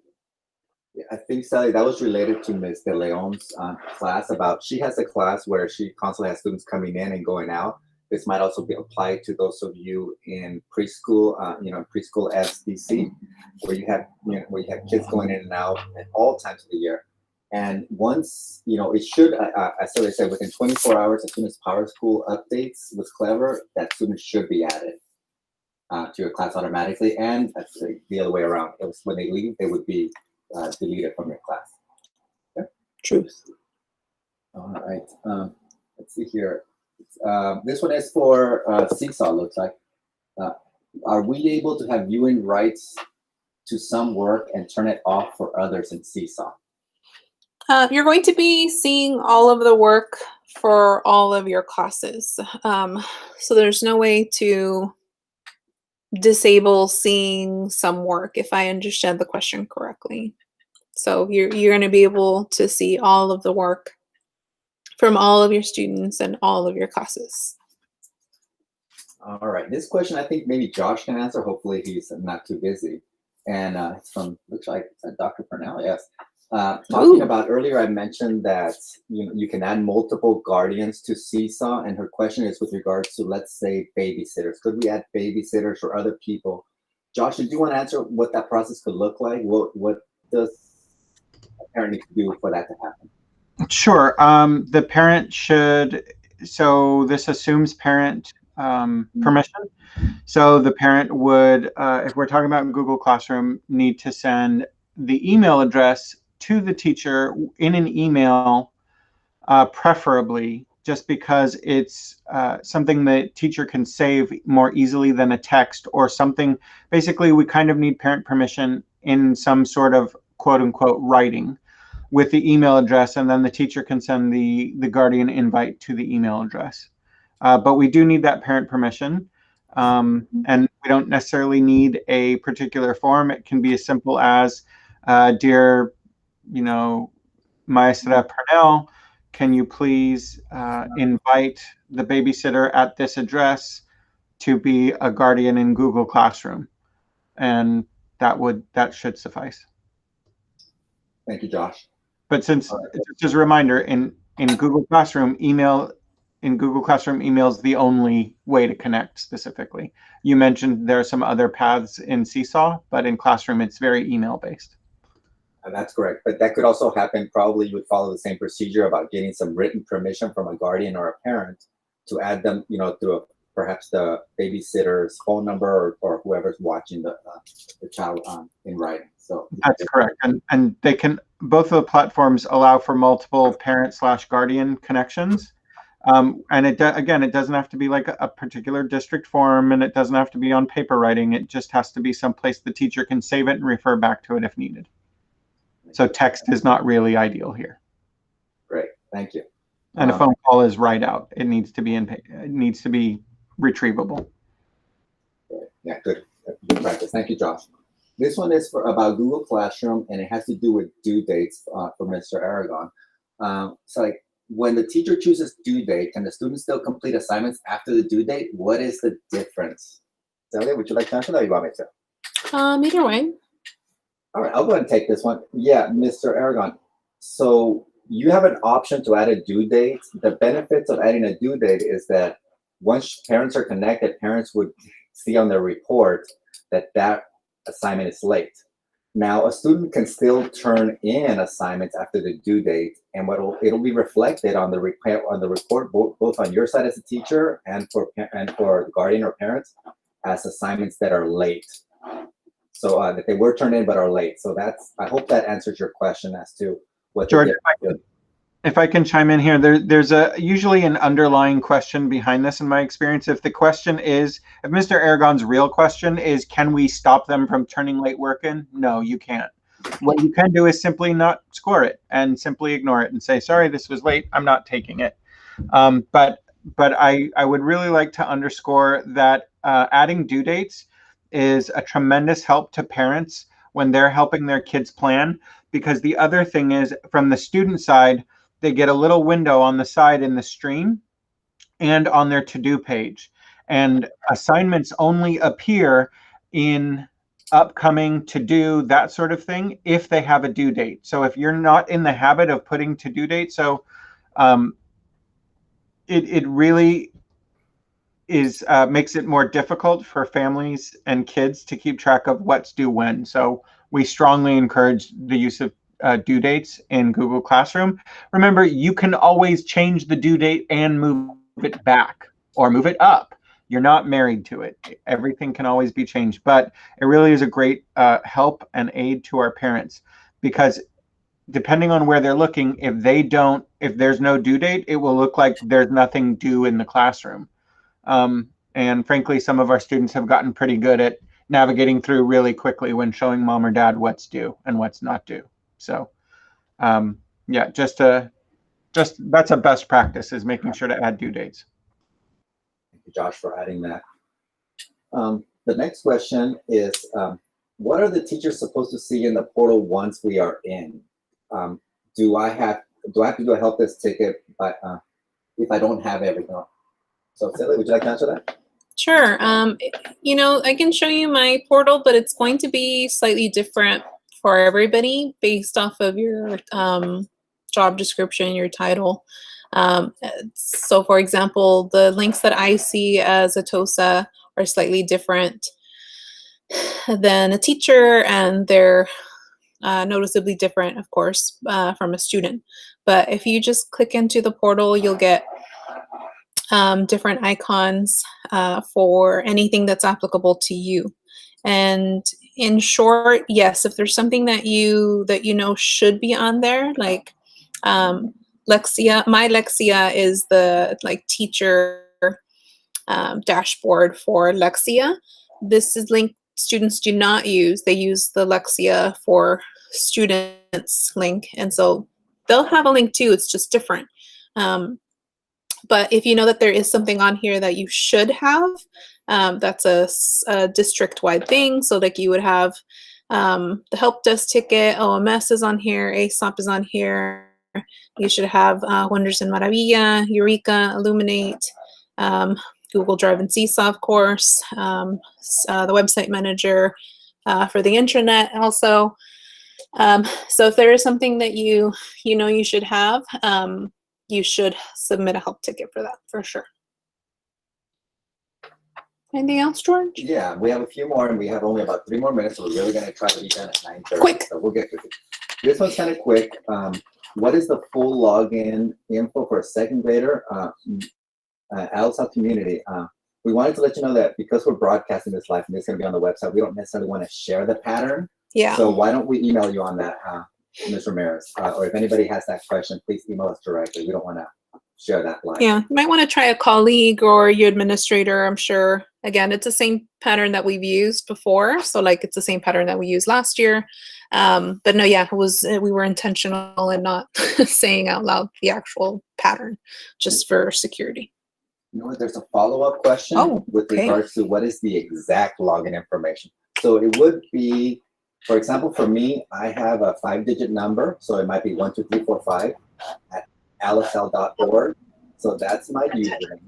I think, Sally, that was related to Ms. De Leon's class about, she has a class where she constantly has students coming in and going out. This might also be applied to those of you in preschool, preschool SDC, where you have kids going in and out at all times of the year. And once, it should, as I said, within 24 hours, as soon as PowerSchool updates with Clever, that student should be added to your class automatically. And that's the other way around. It was when they leave, they would be deleted from your class. Okay? Truth. All right. Let's see here. This one is for Seesaw, looks like. Are we able to have viewing rights to some work and turn it off for others in Seesaw? You're going to be seeing all of the work for all of your classes. So there's no way to disable seeing some work, if I understand the question correctly. So you're going to be able to see all of the work from all of your students and all of your classes. All right. This question, I think maybe Josh can answer. Hopefully he's not too busy. and it's from, looks like it's Dr. Purnell, yes. Talking about earlier, I mentioned that you can add multiple guardians to Seesaw, and her question is with regards to, let's say, babysitters. Could we add babysitters or other people? Josh, did you want to answer what that process could look like? What does a parent need to do for that to happen? Sure. The parent should, so this assumes parent permission. So the parent would, if we're talking about Google Classroom, need to send the email address to the teacher in an email, preferably, just because it's something the teacher can save more easily than a text or something. Basically, we kind of need parent permission in some sort of quote unquote writing with the email address, and then the teacher can send the guardian invite to the email address. But we do need that parent permission. And we don't necessarily need a particular form. It can be as simple as, dear, Maestra Purnell, can you please invite the babysitter at this address to be a guardian in Google Classroom? And that should suffice. Thank you, Josh. But since, just a reminder, in Google Classroom, email is the only way to connect specifically. You mentioned there are some other paths in Seesaw, but in Classroom, it's very email based. That's correct. But that could also happen. Probably you would follow the same procedure about getting some written permission from a guardian or a parent to add them, through perhaps the babysitter's phone number or whoever's watching the child in writing. So that's correct. And they can, both of the platforms allow for multiple parent/guardian connections. And it doesn't have to be like a particular district form, and it doesn't have to be on paper writing. It just has to be someplace the teacher can save it and refer back to it if needed. So text is not really ideal here. Great, thank you. And a phone call is right out. It needs to be retrievable. Yeah, good practice. Thank you, Josh. This one is about Google Classroom, and it has to do with due dates for Mr. Aragon. So like, when the teacher chooses due date, can the student still complete assignments after the due date? What is the difference? Celia, would you like to answer that, or you want me to? Either way. All right, I'll go ahead and take this one. Yeah, Mr. Aragon. So you have an option to add a due date. The benefits of adding a due date is that once parents are connected, parents would see on their report that assignment is late. Now, a student can still turn in assignments after the due date, and it'll be reflected on the report, both on your side as a teacher and for the guardian or parents as assignments that are late. So that they were turned in but are late. So I hope that answers your question as to what. George, if I can chime in here, there's usually an underlying question behind this in my experience. If Mr. Aragon's real question is, can we stop them from turning late work in? No, you can't. What you can do is simply not score it and simply ignore it and say, sorry, this was late, I'm not taking it. But I would really like to underscore that adding due dates is a tremendous help to parents when they're helping their kids plan, because the other thing is, from the student side, they get a little window on the side in the stream and on their to-do page. And assignments only appear in upcoming, to-do, that sort of thing, if they have a due date. So if you're not in the habit of putting to-do date, so it really makes it more difficult for families and kids to keep track of what's due when. So we strongly encourage the use of due dates in Google Classroom. Remember, you can always change the due date and move it back or move it up. You're not married to it. Everything can always be changed, but it really is a great help and aid to our parents, because depending on where they're looking, if there's no due date, it will look like there's nothing due in the classroom. And frankly, some of our students have gotten pretty good at navigating through really quickly when showing mom or dad what's due and what's not due. So yeah, that's a best practice, is making sure to add due dates. Thank you, Josh, for adding that. The next question is, what are the teachers supposed to see in the portal once we are in? Do I have to do a help desk ticket if I don't have everything? So Celia, would you like to answer that? Sure. You know, I can show you my portal, but it's going to be slightly different for everybody based off of your job description, your title. So, for example, the links that I see as a TOSA are slightly different than a teacher, and they're noticeably different, of course, from a student. But if you just click into the portal, you'll get different icons for anything that's applicable to you. And in short, yes, if there's something that you know should be on there, like Lexia, my Lexia is the like teacher dashboard for Lexia. This is link students do not use. They use the Lexia for students link, and so they'll have a link too. It's just different. But if you know that there is something on here that you should have, that's a district-wide thing. So like you would have the help desk ticket, OMS is on here, ASOP is on here. You should have Wonders and Maravilla, Eureka, Illuminate, Google Drive and Seesaw, of course, the website manager for the intranet also. So if there is something that you know you should have, you should submit a help ticket for that, for sure. Anything else, George? Yeah, we have a few more, and we have only about 3 more minutes, so we're really going to try to be done at 9:30. Quick. So we'll get to it. This one's kind of quick. What is the full login info for a second grader? South community. We wanted to let you know that because we're broadcasting this live and it's going to be on the website, we don't necessarily want to share the pattern. Yeah. So why don't we email you on that, Ms. Ramirez? Or if anybody has that question, please email us directly. We don't want to share that live. Yeah, you might want to try a colleague or your administrator, I'm sure. Again, it's the same pattern that we've used before. So like it's the same pattern that we used last year. But no, yeah, we were intentional in not saying out loud the actual pattern just for security. You know what, there's a follow-up question with regards to what is the exact login information. So it would be, for example, for me, I have a 5-digit number. So it might be 12345 at alisl.org. So that's my username.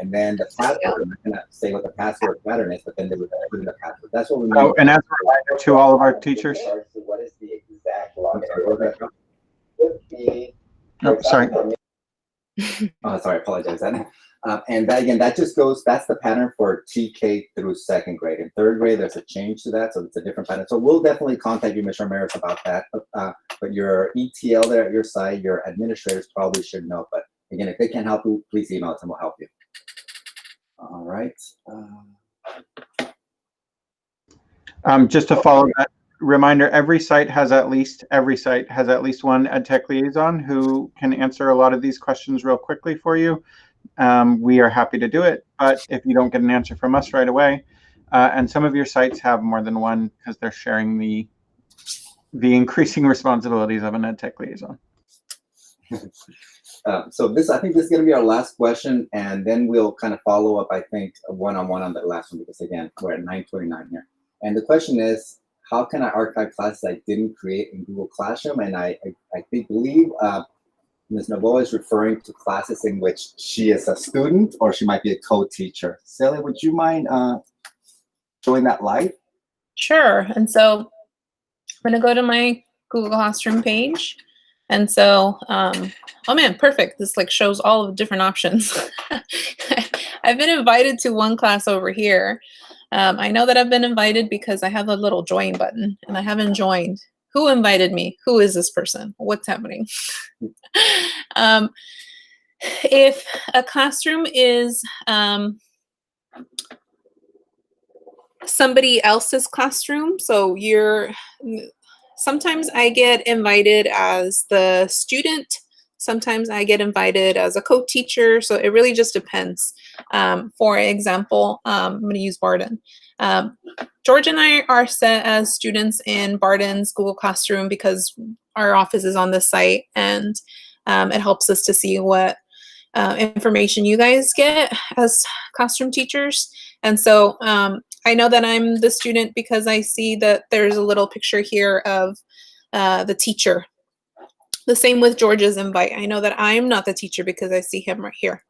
And then the password, I'm not gonna say what the password pattern is, but then they would put in the password. That's what we mean. Oh, and as a reminder to all of our teachers. What is the exact login? Would be, Oh, sorry. Oh, sorry, apologize. And that, again, that just goes, that's the pattern for TK through 2nd grade. In 3rd grade, there's a change to that, so it's a different pattern. So we'll definitely contact you, Ms. Ramirez, about that. But your ETL there at your site, your administrators probably should know. But again, if they can't help you, please email us and we'll help you. All right. Just to follow that reminder, every site has at least one EdTech liaison who can answer a lot of these questions real quickly for you. We are happy to do it, but if you don't get an answer from us right away, and some of your sites have more than one because they're sharing the increasing responsibilities of an EdTech liaison. So I think this is going to be our last question, and then we'll kind of follow up, I think, one-on-one on that last one, because again, we're at 9:29 here. And the question is, how can I archive classes I didn't create in Google Classroom? And I believe Ms. Novoa is referring to classes in which she is a student or she might be a co-teacher. Celia, would you mind showing that live? Sure. And so I'm going to go to my Google Classroom page. And so, oh man, perfect. This like shows all of the different options. I've been invited to one class over here. I know that I've been invited because I have a little join button and I haven't joined. Who invited me? Who is this person? What's happening? If a classroom is somebody else's classroom, so sometimes I get invited as the student, sometimes I get invited as a co-teacher, so it really just depends. For example, I'm going to use Barden. George and I are set as students in Barden's Google Classroom because our office is on the site, and it helps us to see what information you guys get as classroom teachers. And so I know that I'm the student because I see that there's a little picture here of the teacher. The same with George's invite. I know that I'm not the teacher because I see him right here.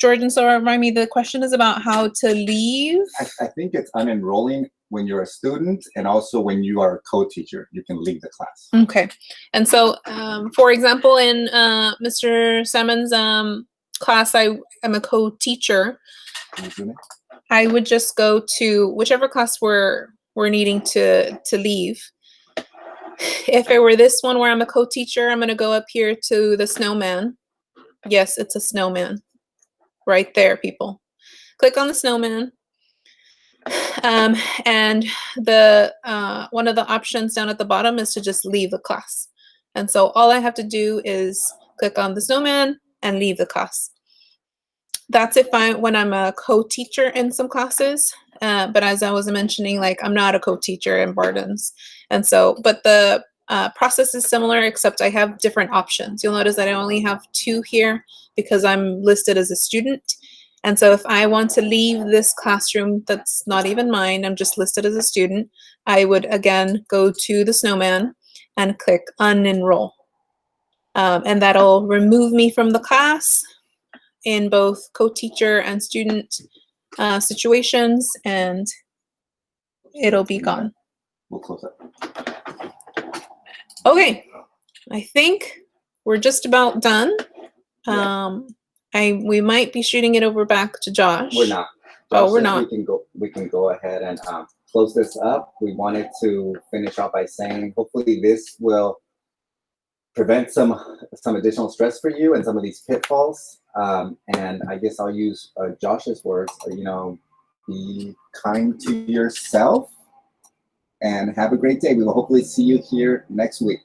George, and so remind me, the question is about how to leave. I think it's unenrolling when you're a student, and also when you are a co-teacher, you can leave the class. Okay. And so, for example, in Mr. Salmon's class, I am a co-teacher. I would just go to whichever class we're needing to leave. If it were this one where I'm a co-teacher, I'm going to go up here to the snowman. Yes, it's a snowman. Right there, people. Click on the snowman. And the one of the options down at the bottom is to just leave the class. And so all I have to do is click on the snowman and leave the class. That's when I'm a co-teacher in some classes. But as I was mentioning, like, I'm not a co-teacher in Barton's. And so, but the process is similar, except I have different options. You'll notice that I only have 2 here because I'm listed as a student. And so if I want to leave this classroom that's not even mine, I'm just listed as a student, I would again go to the snowman and click unenroll. And that'll remove me from the class in both co-teacher and student situations, and it'll be gone. We'll close up. Okay, I think we're just about done. Yeah. We might be shooting it over back to Josh. We're not. Oh, Josh we're says not. We can go ahead and close this up. We wanted to finish off by saying, hopefully this will prevent some additional stress for you and some of these pitfalls. And I guess I'll use Josh's words. Be kind to yourself and have a great day. We will hopefully see you here next week.